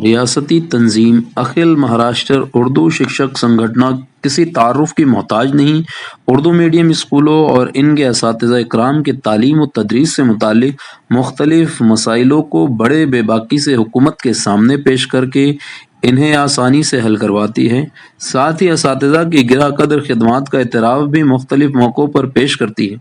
ریاستی تنظیم اخیل مہاراشٹر اردو شکشک سنگھٹنا کسی تعارف کی محتاج نہیں۔ اردو میڈیم اسکولوں اور ان کے اساتذہ اکرام کے تعلیم و تدریس سے متعلق مختلف مسائلوں کو بڑے بے باکی سے حکومت کے سامنے پیش کر کے انہیں آسانی سے حل کرواتی ہے، ساتھ ہی اساتذہ کی گراں قدر خدمات کا اعتراف بھی مختلف موقعوں پر پیش کرتی ہے۔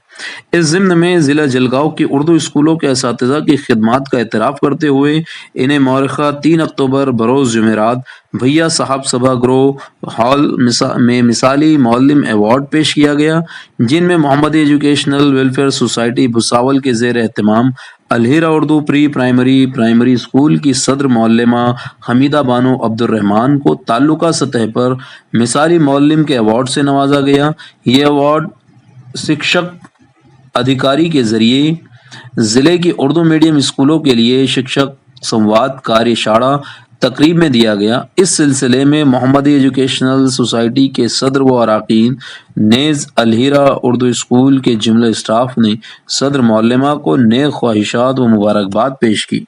اس ضمن میں ضلع جلگاؤں کی اردو اسکولوں کے اساتذہ کی خدمات کا اعتراف کرتے ہوئے انہیں مورخہ 3 اکتوبر بروز جمعرات بھیا صاحب سبھا گروہ ہال میں مثالی معلم ایوارڈ پیش کیا گیا، جن میں محمدی ایجوکیشنل ویلفیئر سوسائٹی بھساول کے زیر اہتمام الہیرا اردو پری پرائمری اسکول کی صدر معلمہ حمیدہ بانو عبد الرحمان کو تعلقہ سطح پر مثالی معلم کے ایوارڈ سے نوازا گیا۔ یہ ایوارڈ شکشک ادھیکاری کے ذریعے ضلع کی اردو میڈیم اسکولوں کے لیے شکشک سنواد کاریہ شاڑا تقریب میں دیا گیا۔ اس سلسلے میں محمدی ایجوکیشنل سوسائٹی کے صدر و اراکین نیز الہیرا اردو اسکول کے جملہ اسٹاف نے صدر معلمہ کو نیک خواہشات و مبارکباد پیش کی۔